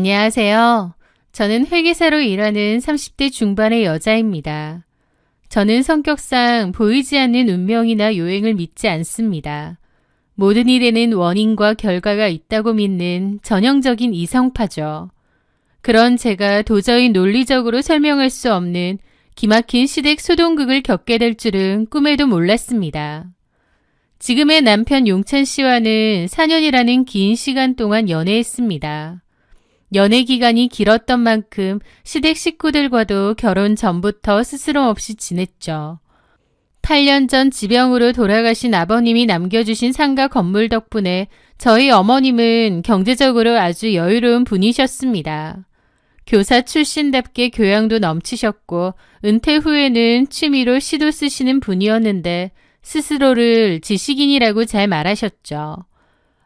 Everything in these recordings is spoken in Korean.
안녕하세요. 저는 회계사로 일하는 30대 중반의 여자입니다. 저는 성격상 보이지 않는 운명이나 요행을 믿지 않습니다. 모든 일에는 원인과 결과가 있다고 믿는 전형적인 이성파죠. 그런 제가 도저히 논리적으로 설명할 수 없는 기막힌 시댁 소동극을 겪게 될 줄은 꿈에도 몰랐습니다. 지금의 남편 용찬 씨와는 4년이라는 긴 시간 동안 연애했습니다. 연애 기간이 길었던 만큼 시댁 식구들과도 결혼 전부터 스스럼 없이 지냈죠. 8년 전 지병으로 돌아가신 아버님이 남겨주신 상가 건물 덕분에 저희 어머님은 경제적으로 아주 여유로운 분이셨습니다. 교사 출신답게 교양도 넘치셨고 은퇴 후에는 취미로 시도 쓰시는 분이었는데 스스로를 지식인이라고 잘 말하셨죠.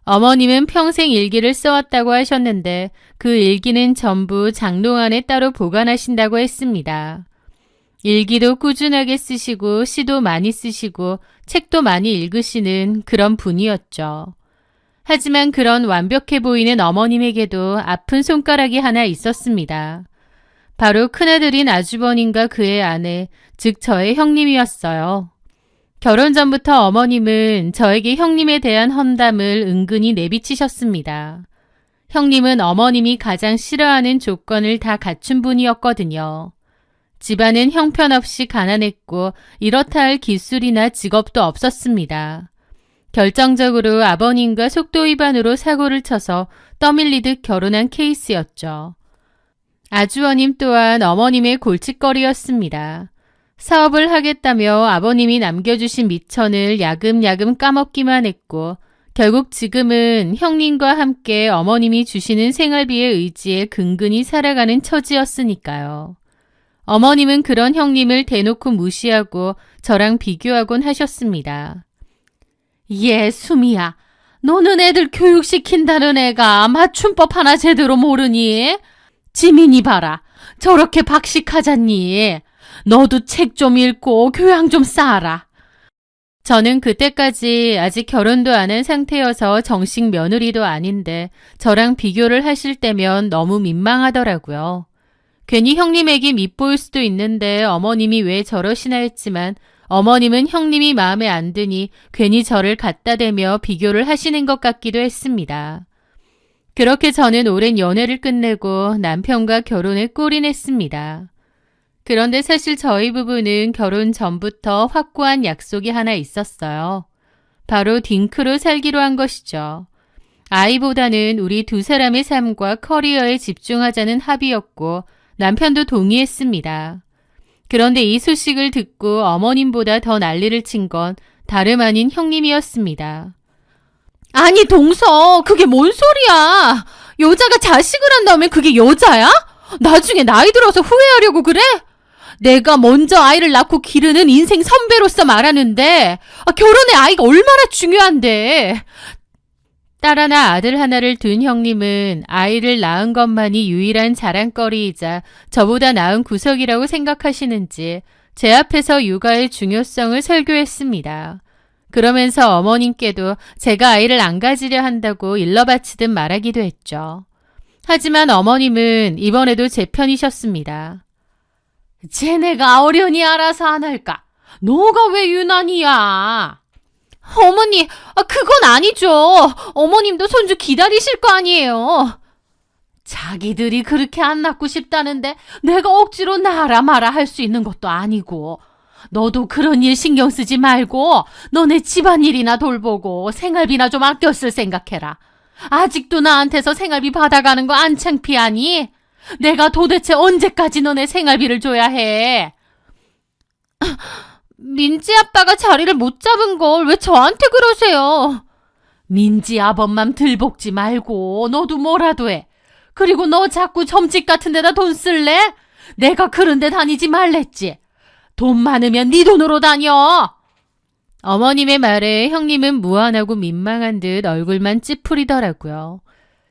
어머님은 평생 일기를 써왔다고 하셨는데 그 일기는 전부 장롱 안에 따로 보관하신다고 했습니다. 일기도 꾸준하게 쓰시고 시도 많이 쓰시고 책도 많이 읽으시는 그런 분이었죠. 하지만 그런 완벽해 보이는 어머님에게도 아픈 손가락이 하나 있었습니다. 바로 큰아들인 아주버님과 그의 아내, 즉 저의 형님이었어요. 결혼 전부터 어머님은 저에게 형님에 대한 험담을 은근히 내비치셨습니다. 형님은 어머님이 가장 싫어하는 조건을 다 갖춘 분이었거든요. 집안은 형편없이 가난했고 이렇다 할 기술이나 직업도 없었습니다. 결정적으로 아버님과 속도 위반으로 사고를 쳐서 떠밀리듯 결혼한 케이스였죠. 아주버님 또한 어머님의 골칫거리였습니다. 사업을 하겠다며 아버님이 남겨주신 미천을 야금야금 까먹기만 했고 결국 지금은 형님과 함께 어머님이 주시는 생활비에 의지해 근근히 살아가는 처지였으니까요. 어머님은 그런 형님을 대놓고 무시하고 저랑 비교하곤 하셨습니다. 예, 수미야. 너는 애들 교육시킨다는 애가 맞춤법 하나 제대로 모르니? 지민이 봐라. 저렇게 박식하잖니. 너도 책 좀 읽고 교양 좀 쌓아라. 저는 그때까지 아직 결혼도 안 한 상태여서 정식 며느리도 아닌데 저랑 비교를 하실 때면 너무 민망하더라고요. 괜히 형님에게 밉보일 수도 있는데 어머님이 왜 저러시나 했지만 어머님은 형님이 마음에 안 드니 괜히 저를 갖다 대며 비교를 하시는 것 같기도 했습니다. 그렇게 저는 오랜 연애를 끝내고 남편과 결혼에 골인했습니다. 그런데 사실 저희 부부는 결혼 전부터 확고한 약속이 하나 있었어요. 바로 딩크로 살기로 한 것이죠. 아이보다는 우리 두 사람의 삶과 커리어에 집중하자는 합의였고 남편도 동의했습니다. 그런데 이 소식을 듣고 어머님보다 더 난리를 친 건 다름 아닌 형님이었습니다. 아니 동서, 그게 뭔 소리야? 여자가 자식을 한다면 그게 여자야? 나중에 나이 들어서 후회하려고 그래? 내가 먼저 아이를 낳고 기르는 인생 선배로서 말하는데 결혼에 아이가 얼마나 중요한데. 딸 하나 아들 하나를 둔 형님은 아이를 낳은 것만이 유일한 자랑거리이자 저보다 나은 구석이라고 생각하시는지 제 앞에서 육아의 중요성을 설교했습니다. 그러면서 어머님께도 제가 아이를 안 가지려 한다고 일러바치듯 말하기도 했죠. 하지만 어머님은 이번에도 제 편이셨습니다. 쟤네가 어련히 알아서 안 할까? 너가 왜 유난이야? 어머니, 그건 아니죠. 어머님도 손주 기다리실 거 아니에요. 자기들이 그렇게 안 낳고 싶다는데 내가 억지로 낳아라 마라 할 수 있는 것도 아니고. 너도 그런 일 신경 쓰지 말고 너네 집안일이나 돌보고 생활비나 좀 아껴 쓸 생각해라. 아직도 나한테서 생활비 받아가는 거 안 창피하니? 내가 도대체 언제까지 너네 생활비를 줘야 해? 민지 아빠가 자리를 못 잡은 걸 왜 저한테 그러세요? 민지 아범만 들볶지 말고 너도 뭐라도 해. 그리고 너 자꾸 점집 같은 데다 돈 쓸래? 내가 그런 데 다니지 말랬지. 돈 많으면 네 돈으로 다녀. 어머님의 말에 형님은 무안하고 민망한 듯 얼굴만 찌푸리더라고요.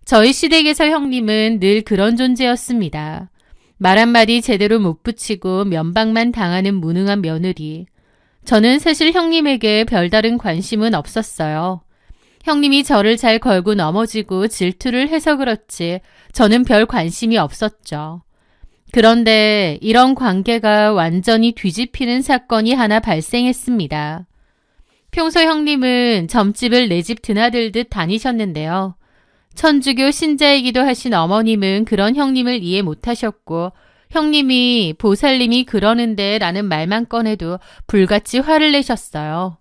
저희 시댁에서 형님은 늘 그런 존재였습니다. 말 한마디 제대로 못 붙이고 면박만 당하는 무능한 며느리. 저는 사실 형님에게 별다른 관심은 없었어요. 형님이 저를 잘 걸고 넘어지고 질투를 해서 그렇지 저는 별 관심이 없었죠. 그런데 이런 관계가 완전히 뒤집히는 사건이 하나 발생했습니다. 평소 형님은 점집을 내 집 드나들듯 다니셨는데요. 천주교 신자이기도 하신 어머님은 그런 형님을 이해 못하셨고 형님이 보살님이 그러는데 라는 말만 꺼내도 불같이 화를 내셨어요.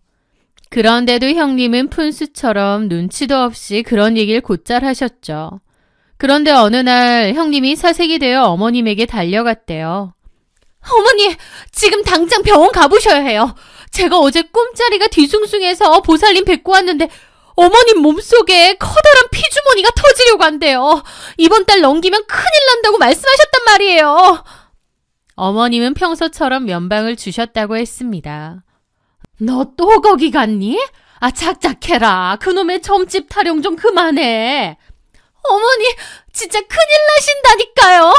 그런데도 형님은 푼수처럼 눈치도 없이 그런 얘기를 곧잘 하셨죠. 그런데 어느 날 형님이 사색이 되어 어머님에게 달려갔대요. 어머니, 지금 당장 병원 가보셔야 해요. 제가 어제 꿈자리가 뒤숭숭해서 보살님 뵙고 왔는데 어머님 몸속에 커다란 피주머니가 터지려고 한대요. 이번 달 넘기면 큰일 난다고 말씀하셨단 말이에요. 어머님은 평소처럼 면방을 주셨다고 했습니다. 너 또 거기 갔니? 아, 작작해라. 그놈의 점집 타령 좀 그만해. 어머니, 진짜 큰일 나신다니까요.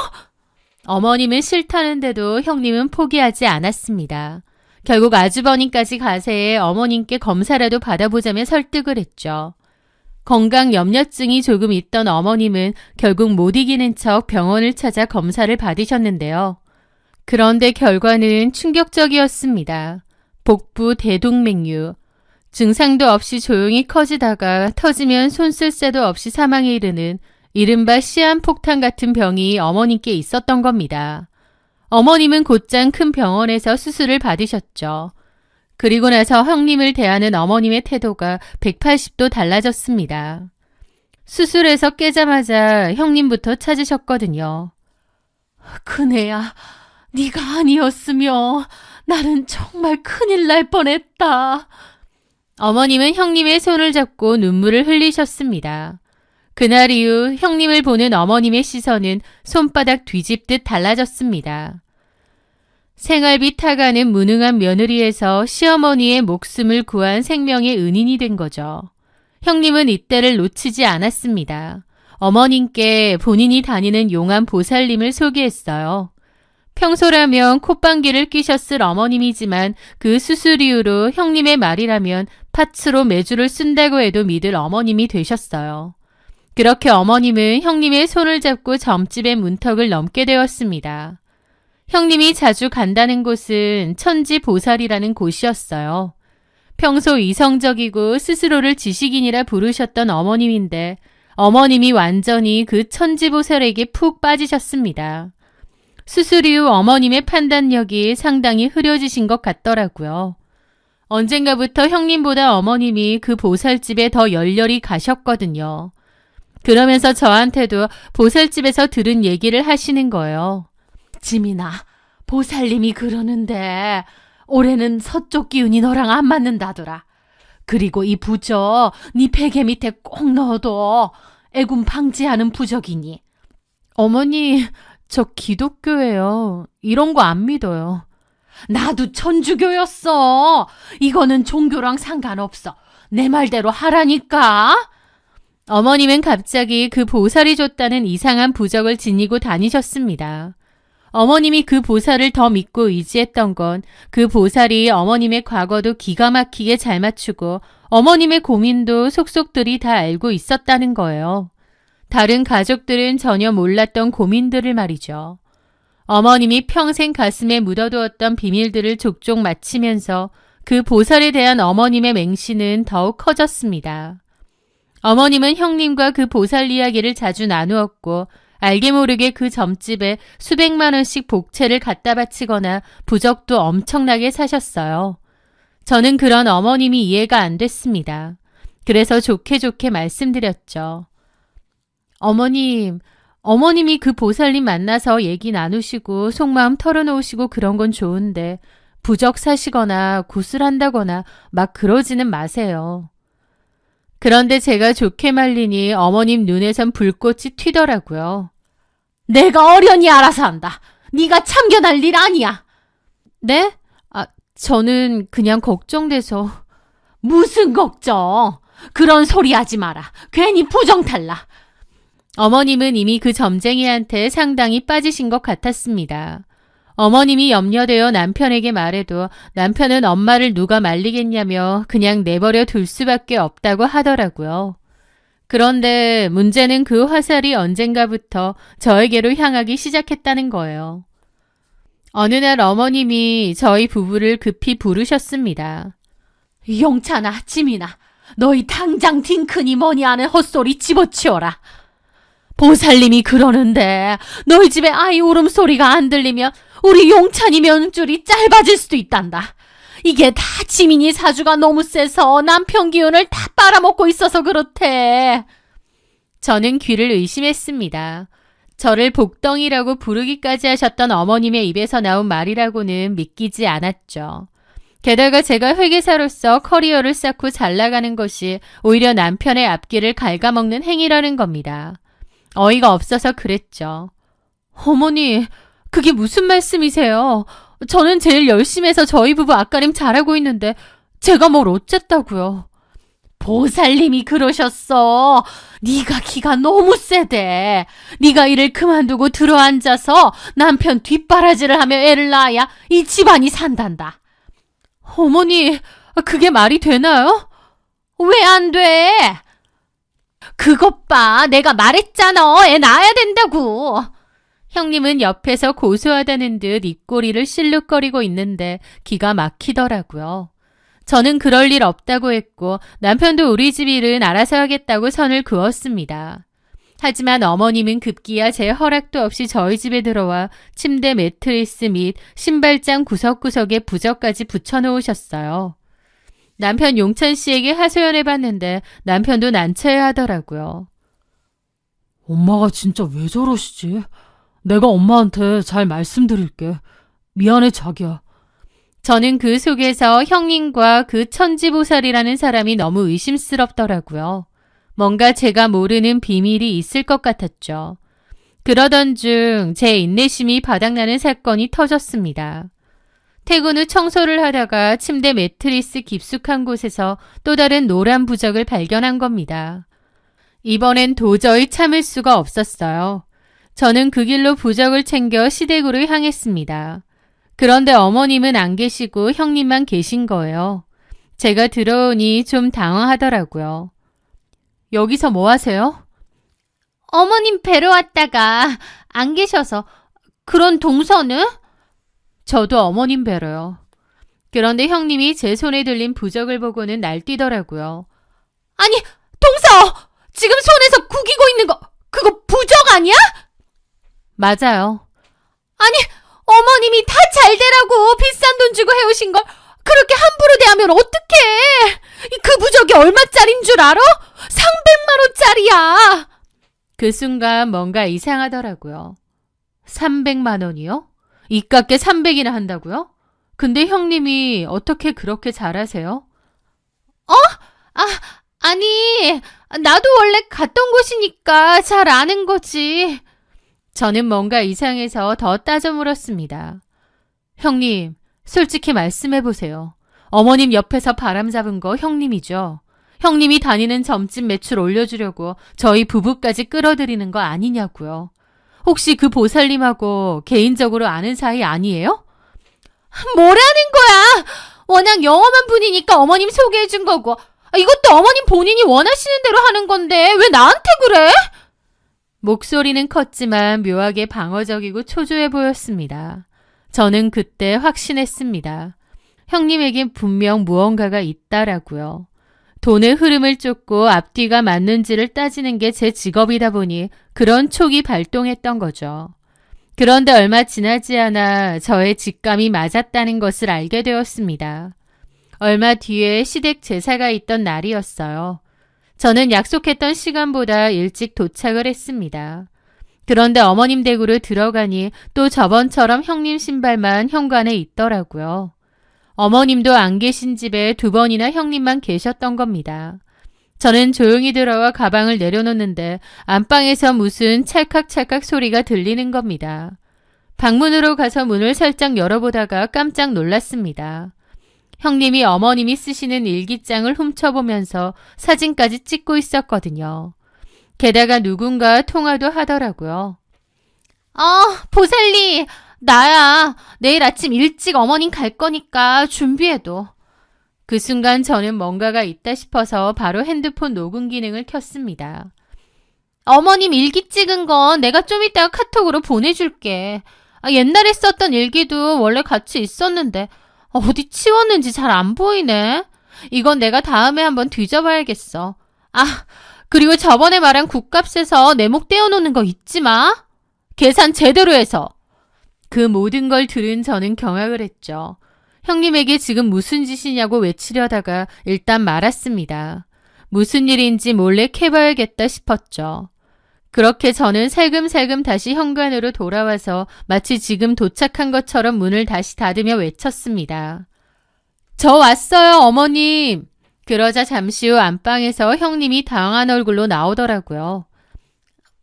어머님은 싫다는데도 형님은 포기하지 않았습니다. 결국 아주버님까지 가세해 어머님께 검사라도 받아보자며 설득을 했죠. 건강 염려증이 조금 있던 어머님은 결국 못 이기는 척 병원을 찾아 검사를 받으셨는데요. 그런데 결과는 충격적이었습니다. 복부 대동맥류. 증상도 없이 조용히 커지다가 터지면 손 쓸 새도 없이 사망에 이르는 이른바 시한폭탄 같은 병이 어머님께 있었던 겁니다. 어머님은 곧장 큰 병원에서 수술을 받으셨죠. 그리고 나서 형님을 대하는 어머님의 태도가 180도 달라졌습니다. 수술에서 깨자마자 형님부터 찾으셨거든요. 큰애야, 네가 아니었으면 나는 정말 큰일 날 뻔했다. 어머님은 형님의 손을 잡고 눈물을 흘리셨습니다. 그날 이후 형님을 보는 어머님의 시선은 손바닥 뒤집듯 달라졌습니다. 생활비 타가는 무능한 며느리에서 시어머니의 목숨을 구한 생명의 은인이 된 거죠. 형님은 이때를 놓치지 않았습니다. 어머님께 본인이 다니는 용한 보살님을 소개했어요. 평소라면 콧방귀를 뀌셨을 어머님이지만 그 수술 이후로 형님의 말이라면 파츠로 매주를 쓴다고 해도 믿을 어머님이 되셨어요. 그렇게 어머님은 형님의 손을 잡고 점집의 문턱을 넘게 되었습니다. 형님이 자주 간다는 곳은 천지보살이라는 곳이었어요. 평소 이성적이고 스스로를 지식인이라 부르셨던 어머님인데 어머님이 완전히 그 천지보살에게 푹 빠지셨습니다. 수술 이후 어머님의 판단력이 상당히 흐려지신 것 같더라고요. 언젠가부터 형님보다 어머님이 그 보살집에 더 열렬히 가셨거든요. 그러면서 저한테도 보살집에서 들은 얘기를 하시는 거예요. 지민아, 보살님이 그러는데 올해는 서쪽 기운이 너랑 안 맞는다더라. 그리고 이 부적 네 베개 밑에 꼭 넣어둬. 애군 방지하는 부적이니. 어머니, 저 기독교예요. 이런 거 안 믿어요. 나도 천주교였어. 이거는 종교랑 상관없어. 내 말대로 하라니까. 어머님은 갑자기 그 보살이 줬다는 이상한 부적을 지니고 다니셨습니다. 어머님이 그 보살을 더 믿고 의지했던 건 그 보살이 어머님의 과거도 기가 막히게 잘 맞추고 어머님의 고민도 속속들이 다 알고 있었다는 거예요. 다른 가족들은 전혀 몰랐던 고민들을 말이죠. 어머님이 평생 가슴에 묻어두었던 비밀들을 족족 맞히면서 그 보살에 대한 어머님의 맹신은 더욱 커졌습니다. 어머님은 형님과 그 보살 이야기를 자주 나누었고 알게 모르게 그 점집에 수백만 원씩 복채를 갖다 바치거나 부적도 엄청나게 사셨어요. 저는 그런 어머님이 이해가 안 됐습니다. 그래서 좋게 좋게 말씀드렸죠. 어머님이 그 보살님 만나서 얘기 나누시고 속마음 털어놓으시고 그런 건 좋은데 부적 사시거나 구슬한다거나 막 그러지는 마세요. 그런데 제가 좋게 말리니 어머님 눈에선 불꽃이 튀더라고요. 내가 어련히 알아서 한다. 네가 참견할 일 아니야. 네? 저는 그냥 걱정돼서. 무슨 걱정? 그런 소리 하지 마라. 괜히 부정탈라. 어머님은 이미 그 점쟁이한테 상당히 빠지신 것 같았습니다. 어머님이 염려되어 남편에게 말해도 남편은 엄마를 누가 말리겠냐며 그냥 내버려 둘 수밖에 없다고 하더라고요. 그런데 문제는 그 화살이 언젠가부터 저에게로 향하기 시작했다는 거예요. 어느 날 어머님이 저희 부부를 급히 부르셨습니다. 용찬아, 지민아, 너희 당장 딩크니 뭐니 하는 헛소리 집어치워라. 보살님이 그러는데 너희 집에 아이 울음소리가 안 들리면 우리 용찬이 명줄이 짧아질 수도 있단다. 이게 다 지민이 사주가 너무 세서 남편 기운을 다 빨아먹고 있어서 그렇대. 저는 귀를 의심했습니다. 저를 복덩이라고 부르기까지 하셨던 어머님의 입에서 나온 말이라고는 믿기지 않았죠. 게다가 제가 회계사로서 커리어를 쌓고 잘 나가는 것이 오히려 남편의 앞길을 갉아먹는 행위라는 겁니다. 어이가 없어서 그랬죠. 어머니, 그게 무슨 말씀이세요? 저는 제일 열심히 해서 저희 부부 앞가림 잘하고 있는데 제가 뭘 어쨌다고요. 보살님이 그러셨어. 네가 기가 너무 세대. 네가 일을 그만두고 들어앉아서 남편 뒷바라지를 하며 애를 낳아야 이 집안이 산단다. 어머니, 그게 말이 되나요? 왜 안 돼? 그것 봐. 내가 말했잖아. 애 낳아야 된다고. 형님은 옆에서 고소하다는 듯 입꼬리를 실룩거리고 있는데 기가 막히더라고요. 저는 그럴 일 없다고 했고 남편도 우리 집 일은 알아서 하겠다고 선을 그었습니다. 하지만 어머님은 급기야 제 허락도 없이 저희 집에 들어와 침대 매트리스 및 신발장 구석구석에 부적까지 붙여놓으셨어요. 남편 용찬 씨에게 하소연해봤는데 남편도 난처해 하더라고요. 엄마가 진짜 왜 저러시지? 내가 엄마한테 잘 말씀드릴게. 미안해, 자기야. 저는 그 속에서 형님과 그 천지보살이라는 사람이 너무 의심스럽더라고요. 뭔가 제가 모르는 비밀이 있을 것 같았죠. 그러던 중 제 인내심이 바닥나는 사건이 터졌습니다. 퇴근 후 청소를 하다가 침대 매트리스 깊숙한 곳에서 또 다른 노란 부적을 발견한 겁니다. 이번엔 도저히 참을 수가 없었어요. 저는 그 길로 부적을 챙겨 시댁으로 향했습니다. 그런데 어머님은 안 계시고 형님만 계신 거예요. 제가 들어오니 좀 당황하더라고요. 여기서 뭐 하세요? 어머님 뵈러 왔다가 안 계셔서. 그런 동서는? 저도 어머님 뵈러요. 그런데 형님이 제 손에 들린 부적을 보고는 날뛰더라고요. 아니, 동서! 지금 손에서 구기고 있는 거 그거 부적 아니야? 맞아요. 아니, 어머님이 다 잘 되라고 비싼 돈 주고 해오신 걸 그렇게 함부로 대하면 어떡해. 그 부적이 얼마짜린 줄 알아? 300만 원짜리야. 그 순간 뭔가 이상하더라고요. 300만 원이요? 이깟게 300이나 한다고요? 근데 형님이 어떻게 그렇게 잘하세요? 아니, 나도 원래 갔던 곳이니까 잘 아는 거지. 저는 뭔가 이상해서 더 따져 물었습니다. 형님, 솔직히 말씀해보세요. 어머님 옆에서 바람 잡은 거 형님이죠? 형님이 다니는 점집 매출 올려주려고 저희 부부까지 끌어들이는 거 아니냐고요. 혹시 그 보살님하고 개인적으로 아는 사이 아니에요? 뭐라는 거야? 워낙 영험한 분이니까 어머님 소개해준 거고, 이것도 어머님 본인이 원하시는 대로 하는 건데 왜 나한테 그래? 목소리는 컸지만 묘하게 방어적이고 초조해 보였습니다. 저는 그때 확신했습니다. 형님에겐 분명 무언가가 있다라고요. 돈의 흐름을 쫓고 앞뒤가 맞는지를 따지는 게 제 직업이다 보니 그런 촉이 발동했던 거죠. 그런데 얼마 지나지 않아 저의 직감이 맞았다는 것을 알게 되었습니다. 얼마 뒤에 시댁 제사가 있던 날이었어요. 저는 약속했던 시간보다 일찍 도착을 했습니다. 그런데 어머님 댁으로 들어가니 또 저번처럼 형님 신발만 현관에 있더라고요. 어머님도 안 계신 집에 2번이나 형님만 계셨던 겁니다. 저는 조용히 들어와 가방을 내려놓는데 안방에서 무슨 찰칵찰칵 소리가 들리는 겁니다. 방문으로 가서 문을 살짝 열어보다가 깜짝 놀랐습니다. 형님이 어머님이 쓰시는 일기장을 훔쳐보면서 사진까지 찍고 있었거든요. 게다가 누군가 통화도 하더라고요. 보살님, 나야. 내일 아침 일찍 어머님 갈 거니까 준비해둬. 그 순간 저는 뭔가가 있다 싶어서 바로 핸드폰 녹음 기능을 켰습니다. 어머님 일기 찍은 건 내가 좀 이따가 카톡으로 보내줄게. 옛날에 썼던 일기도 원래 같이 있었는데 어디 치웠는지 잘 안 보이네. 이건 내가 다음에 한번 뒤져봐야겠어. 그리고 저번에 말한 국값에서 내 목 떼어놓는 거 잊지 마. 계산 제대로 해서. 그 모든 걸 들은 저는 경악을 했죠. 형님에게 지금 무슨 짓이냐고 외치려다가 일단 말았습니다. 무슨 일인지 몰래 캐봐야겠다 싶었죠. 그렇게 저는 살금살금 다시 현관으로 돌아와서 마치 지금 도착한 것처럼 문을 다시 닫으며 외쳤습니다. 저 왔어요, 어머님. 그러자 잠시 후 안방에서 형님이 당황한 얼굴로 나오더라고요.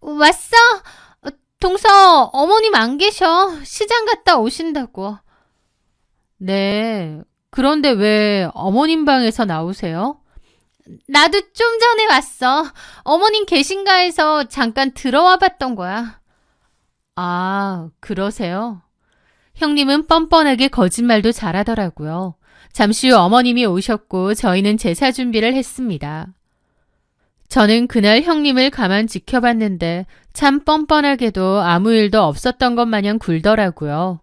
왔어? 동서, 어머님 안 계셔. 시장 갔다 오신다고. 네, 그런데 왜 어머님 방에서 나오세요? 나도 좀 전에 왔어. 어머님 계신가 해서 잠깐 들어와 봤던 거야. 그러세요? 형님은 뻔뻔하게 거짓말도 잘하더라고요. 잠시 후 어머님이 오셨고 저희는 제사 준비를 했습니다. 저는 그날 형님을 가만 지켜봤는데 참 뻔뻔하게도 아무 일도 없었던 것 마냥 굴더라고요.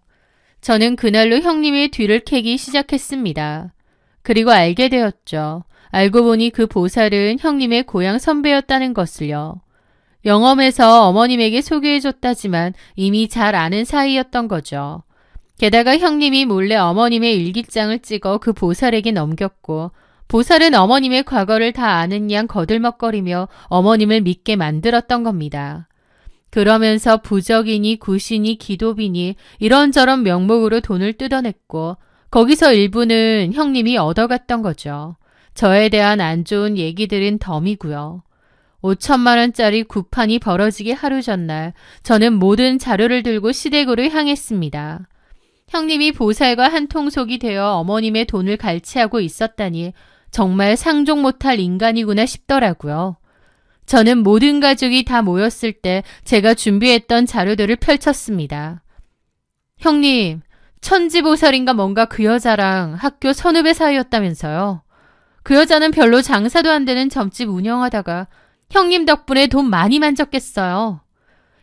저는 그날로 형님의 뒤를 캐기 시작했습니다. 그리고 알게 되었죠. 알고 보니 그 보살은 형님의 고향 선배였다는 것을요. 영험해서 어머님에게 소개해줬다지만 이미 잘 아는 사이였던 거죠. 게다가 형님이 몰래 어머님의 일기장을 찍어 그 보살에게 넘겼고 보살은 어머님의 과거를 다 아는 양 거들먹거리며 어머님을 믿게 만들었던 겁니다. 그러면서 부적이니 구신이 기도비니 이런저런 명목으로 돈을 뜯어냈고 거기서 일부는 형님이 얻어갔던 거죠. 저에 대한 안 좋은 얘기들은 덤이고요. 5천만 원짜리 구판이 벌어지기 하루 전날 저는 모든 자료를 들고 시댁으로 향했습니다. 형님이 보살과 한 통속이 되어 어머님의 돈을 갈취하고 있었다니 정말 상종 못할 인간이구나 싶더라고요. 저는 모든 가족이 다 모였을 때 제가 준비했던 자료들을 펼쳤습니다. 형님, 천지보살인가 뭔가 그 여자랑 학교 선후배 사이였다면서요. 그 여자는 별로 장사도 안 되는 점집 운영하다가 형님 덕분에 돈 많이 만졌겠어요.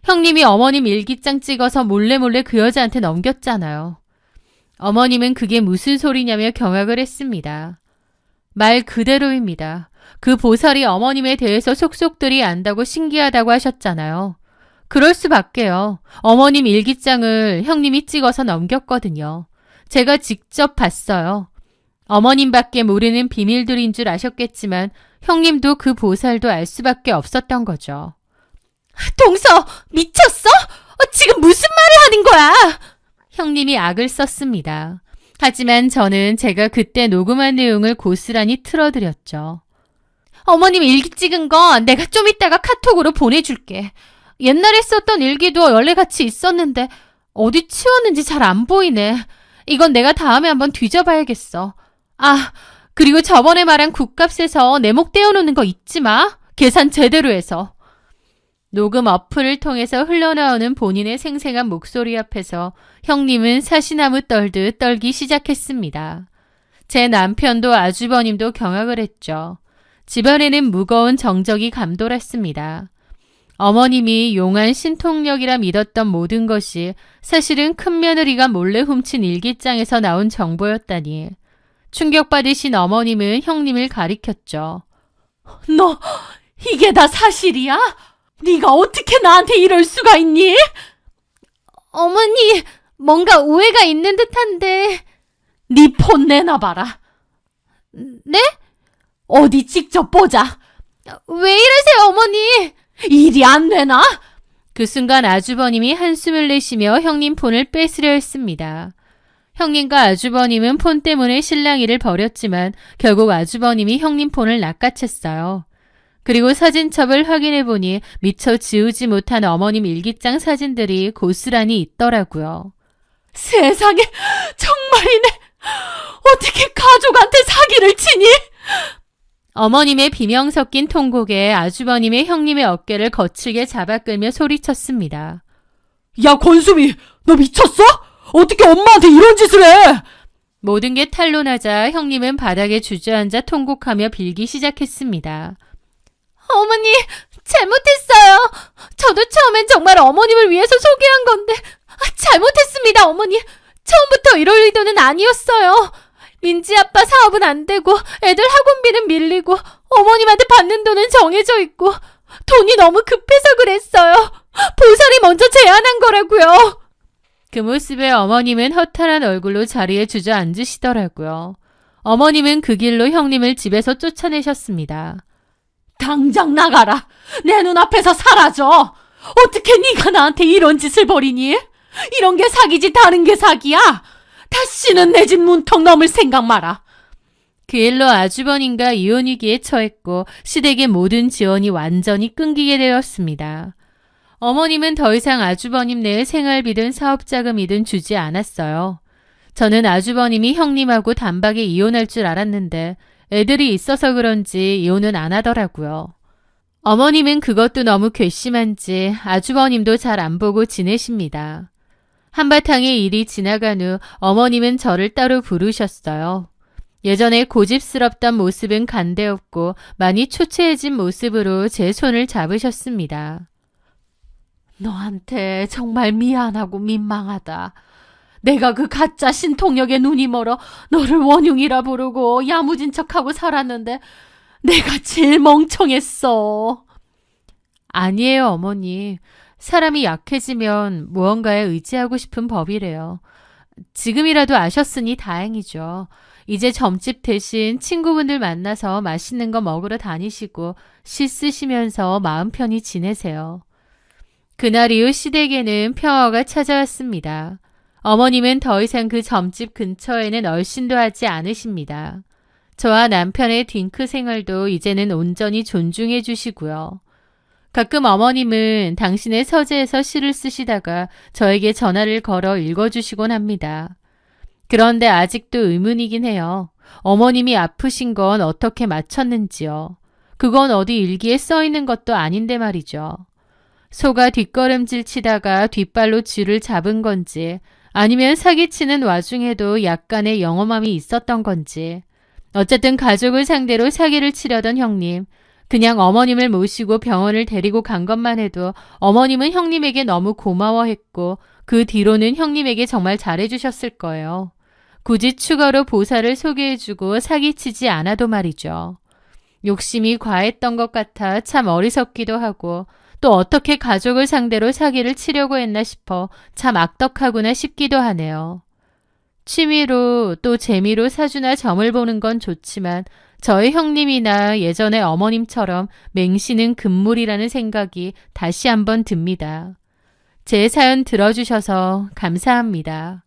형님이 어머님 일기장 찍어서 몰래 그 여자한테 넘겼잖아요. 어머님은 그게 무슨 소리냐며 경악을 했습니다. 말 그대로입니다. 그 보살이 어머님에 대해서 속속들이 안다고 신기하다고 하셨잖아요. 그럴 수밖에요. 어머님 일기장을 형님이 찍어서 넘겼거든요. 제가 직접 봤어요. 어머님밖에 모르는 비밀들인 줄 아셨겠지만 형님도 그 보살도 알 수밖에 없었던 거죠. 동서, 미쳤어? 지금 무슨 말을 하는 거야? 형님이 악을 썼습니다. 하지만 저는 제가 그때 녹음한 내용을 고스란히 틀어드렸죠. 어머님 일기 찍은 건 내가 좀 이따가 카톡으로 보내줄게. 옛날에 썼던 일기도 원래 같이 있었는데 어디 치웠는지 잘 안 보이네. 이건 내가 다음에 한번 뒤져봐야겠어. 그리고 저번에 말한 국값에서 내 목 떼어놓는 거 잊지 마. 계산 제대로 해서. 녹음 어플을 통해서 흘러나오는 본인의 생생한 목소리 앞에서 형님은 사시나무 떨듯 떨기 시작했습니다. 제 남편도 아주버님도 경악을 했죠. 집안에는 무거운 정적이 감돌았습니다. 어머님이 용한 신통력이라 믿었던 모든 것이 사실은 큰며느리가 몰래 훔친 일기장에서 나온 정보였다니. 충격받으신 어머님은 형님을 가리켰죠. 너 이게 다 사실이야? 네가 어떻게 나한테 이럴 수가 있니? 어머니, 뭔가 오해가 있는 듯한데. 네 폰 내놔봐라. 네? 어디 직접 보자. 왜 이러세요, 어머니? 일이 안 되나? 그 순간 아주버님이 한숨을 내쉬며 형님 폰을 뺏으려 했습니다. 형님과 아주버님은 폰 때문에 실랑이를 벌였지만 결국 아주버님이 형님 폰을 낚아챘어요. 그리고 사진첩을 확인해보니 미처 지우지 못한 어머님 일기장 사진들이 고스란히 있더라고요. 세상에, 정말이네. 어떻게 가족한테 사기를 치니? 어머님의 비명 섞인 통곡에 아주버님의 형님의 어깨를 거칠게 잡아 끌며 소리쳤습니다. 야, 권수미, 너 미쳤어? 어떻게 엄마한테 이런 짓을 해? 모든 게 탄로나자 형님은 바닥에 주저앉아 통곡하며 빌기 시작했습니다. 어머니, 잘못했어요. 저도 처음엔 정말 어머님을 위해서 소개한 건데 잘못했습니다, 어머니. 처음부터 이럴 의도는 아니었어요. 민지 아빠 사업은 안 되고 애들 학원비는 밀리고 어머님한테 받는 돈은 정해져 있고 돈이 너무 급해서 그랬어요. 보살이 먼저 제안한 거라고요. 그 모습에 어머님은 허탈한 얼굴로 자리에 주저앉으시더라고요. 어머님은 그 길로 형님을 집에서 쫓아내셨습니다. 당장 나가라. 내 눈앞에서 사라져. 어떻게 네가 나한테 이런 짓을 벌이니? 이런 게 사기지 다른 게 사기야. 다시는 내 집 문턱 넘을 생각 마라. 그 일로 아주버님과 이혼 위기에 처했고 시댁의 모든 지원이 완전히 끊기게 되었습니다. 어머님은 더 이상 아주버님 내에 생활비든 사업자금이든 주지 않았어요. 저는 아주버님이 형님하고 단박에 이혼할 줄 알았는데 애들이 있어서 그런지 이혼은 안 하더라고요. 어머님은 그것도 너무 괘씸한지 아주버님도 잘 안 보고 지내십니다. 한바탕의 일이 지나간 후 어머님은 저를 따로 부르셨어요. 예전에 고집스럽던 모습은 간대없고 많이 초췌해진 모습으로 제 손을 잡으셨습니다. 너한테 정말 미안하고 민망하다. 내가 그 가짜 신통력에 눈이 멀어 너를 원흉이라 부르고 야무진 척하고 살았는데 내가 제일 멍청했어. 아니에요, 어머니. 사람이 약해지면 무언가에 의지하고 싶은 법이래요. 지금이라도 아셨으니 다행이죠. 이제 점집 대신 친구분들 만나서 맛있는 거 먹으러 다니시고 시 쓰시면서 마음 편히 지내세요. 그날 이후 시댁에는 평화가 찾아왔습니다. 어머님은 더 이상 그 점집 근처에는 얼씬도 하지 않으십니다. 저와 남편의 딩크 생활도 이제는 온전히 존중해 주시고요. 가끔 어머님은 당신의 서재에서 시를 쓰시다가 저에게 전화를 걸어 읽어주시곤 합니다. 그런데 아직도 의문이긴 해요. 어머님이 아프신 건 어떻게 맞췄는지요. 그건 어디 일기에 써 있는 것도 아닌데 말이죠. 소가 뒷걸음질 치다가 뒷발로 쥐를 잡은 건지 아니면 사기치는 와중에도 약간의 영험함이 있었던 건지 어쨌든 가족을 상대로 사기를 치려던 형님, 그냥 어머님을 모시고 병원을 데리고 간 것만 해도 어머님은 형님에게 너무 고마워했고 그 뒤로는 형님에게 정말 잘해주셨을 거예요. 굳이 추가로 보살을 소개해주고 사기치지 않아도 말이죠. 욕심이 과했던 것 같아 참 어리석기도 하고 또 어떻게 가족을 상대로 사기를 치려고 했나 싶어 참 악덕하구나 싶기도 하네요. 취미로 또 재미로 사주나 점을 보는 건 좋지만 저의 형님이나 예전의 어머님처럼 맹신은 금물이라는 생각이 다시 한번 듭니다. 제 사연 들어주셔서 감사합니다.